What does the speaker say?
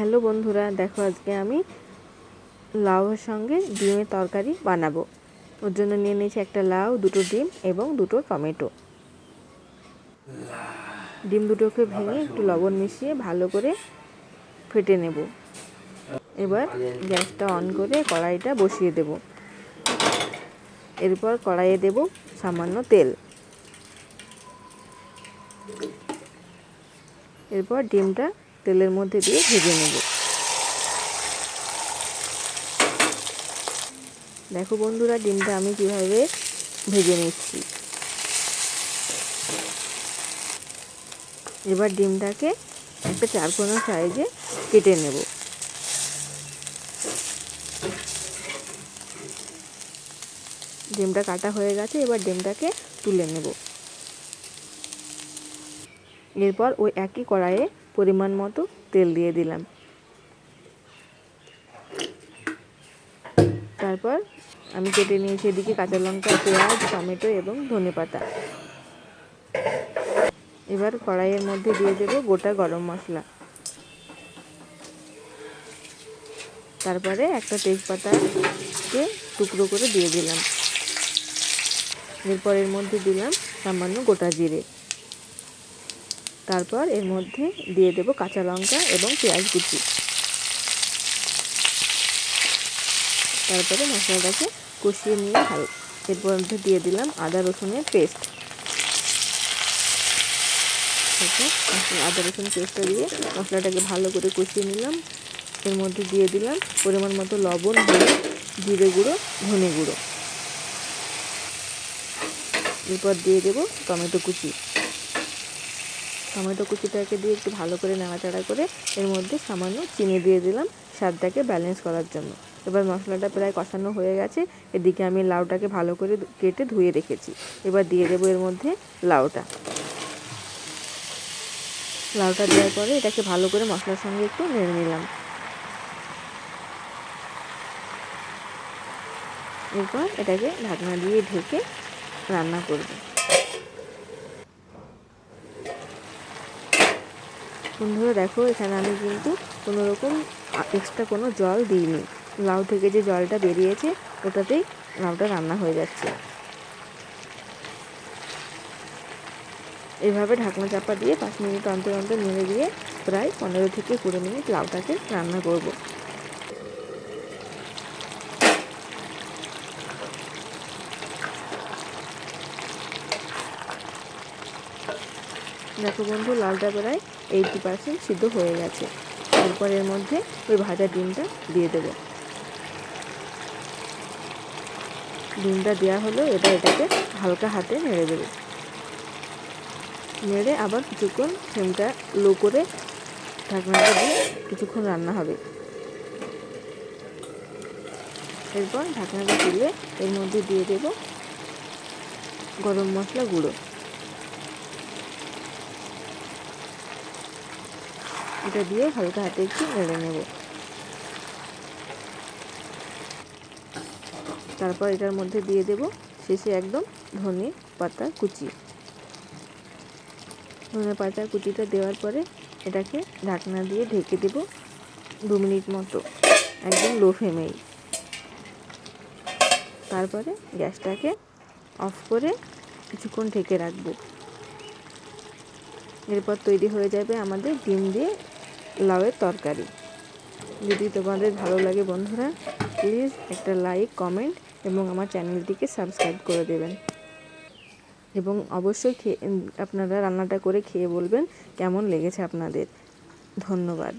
Hello বন্ধুরা, দেখো আজকে আমি লাউয়ের সঙ্গে ডিমের তরকারি বানাবো। ওর জন্য নিয়ে নিয়েছি একটা লাউ, দুটো ডিম এবং দুটো টমেটো। ডিম দুটোকে ভেঙে একটু লবণ মিশিয়ে ভালো করে ফেটে নেব। এবার গ্যাসটা অন করে কড়াইটা বসিয়ে দেব। এরপর কড়াইয়ে দেব সামান্য তেল। এরপর ডিমটা তেলের মধ্যে দিয়ে ভেজে নেব। দেখো বন্ধুরা, ডিমটা আমি কিভাবে ভেজে নিচ্ছি। এবার ডিমটাকে একটা চারকোনা সাইজে কেটে নেব। ডিমটা কাটা হয়ে গেছে, এবার ডিমটাকে তুলে নেব। এরপর ওই একই কড়াইয়ে পরিমাণ মতো তেল দিয়ে দিলাম। তারপর আমি কেটে নিয়েছি এদিকে কাঁচা লঙ্কা, পেঁয়াজ, টমেটো এবং ধনেপাতা। এবার কড়াইয়ের মধ্যে দিয়ে দেব গোটা গরম মশলা। তারপরে একটা তেজপাতাকে টুকরো করে দিয়ে দিলাম। এরপর এর মধ্যে দিলাম সামান্য গোটা জিরে। তারপর এর মধ্যে দিয়ে দেব কাঁচা লঙ্কা এবং পেঁয়াজ কুচি। তারপরে মশলাটাকে কষিয়ে নিয়ে এরপর মধ্যে দিয়ে দিলাম আদা রসুনের পেস্ট। আদা রসুন পেস্টটা দিয়ে মশলাটাকে ভালো করে কষিয়ে নিলাম। এর মধ্যে দিয়ে দিলাম পরিমাণ মতো লবণ, হলুদ, জিরে গুঁড়ো, ধনে গুঁড়ো। এরপর দিয়ে দেব টমেটো কুচি। টমেটো কুচিটাকে দিয়ে একটু ভালো করে নাড়াচাড়া করে এর মধ্যে সামান্য চিনি দিয়ে দিলাম স্বাদটাকে ব্যালেন্স করার জন্য। এবার মশলাটা প্রায় কষানো হয়ে গেছে। এদিকে আমি লাউটাকে ভালো করে কেটে ধুয়ে রেখেছি। এবার দিয়ে দেবো এর মধ্যে লাউটা দেওয়ার পরে এটাকে ভালো করে মশলার সঙ্গে একটু নেড়ে নিলাম। এরপর এটাকে ঢাকনা দিয়ে ঢেকে রান্না করব। বন্ধুরা দেখো, এখানে আমি কিন্তু কোনো রকম এক্সট্রা কোনো জল দিইনি। লাউ থেকে যে জলটা বেরিয়েছে ওটাতেই লাউটা রান্না হয়ে যাচ্ছে। এভাবে ঢাকনা চাপা দিয়ে 5 মিনিট অন্তর অন্তর নেড়ে দিয়ে প্রায় 15 থেকে 20 মিনিট লাউটাকে রান্না করব। দেখো বন্ধু, লাউটা প্রায় 80% সিদ্ধ হয়ে গেছে। এরপর এর মধ্যে ওই ভাজা ডিমটা দিয়ে দেব। ডিমটা দেওয়া হলো, এবার এটাকে হালকা হাতে নেড়ে দেবো। নেড়ে আবার কিছুক্ষণ ফ্লেমটা লো করে ঢাকনাটা দিয়ে কিছুক্ষণ রান্না হবে। এরপর ঢাকনাটা তুলে এর মধ্যে দিয়ে দেব গরম মশলা গুঁড়ো। এটা দিয়ে হালকা হাতে একটু নেড়ে নেব। তারপর এটার মধ্যে দিয়ে দেব শেষে একদম ধনে পাতা কুচি। ধনে পাতার কুচিটা দেওয়ার পরে এটাকে ঢাকনা দিয়ে ঢেকে দেব 2 মিনিট মতো, একদম লো ফ্লেমেই। তারপরে গ্যাসটাকে অফ করে কিছুক্ষণ ঢেকে রাখবো। এরপর তৈরি হয়ে যাবে আমাদের ডিম দিয়ে লাউয়ের তরকারি। যদি তোমাদের ভালো লাগে বন্ধুরা, প্লিজ একটা লাইক, কমেন্ট এবং আমার চ্যানেলটিকে সাবস্ক্রাইব করে দেবেন। এবং অবশ্যই আপনারা রান্নাটা করে খেয়ে বলবেন কেমন লেগেছে আপনাদের। ধন্যবাদ।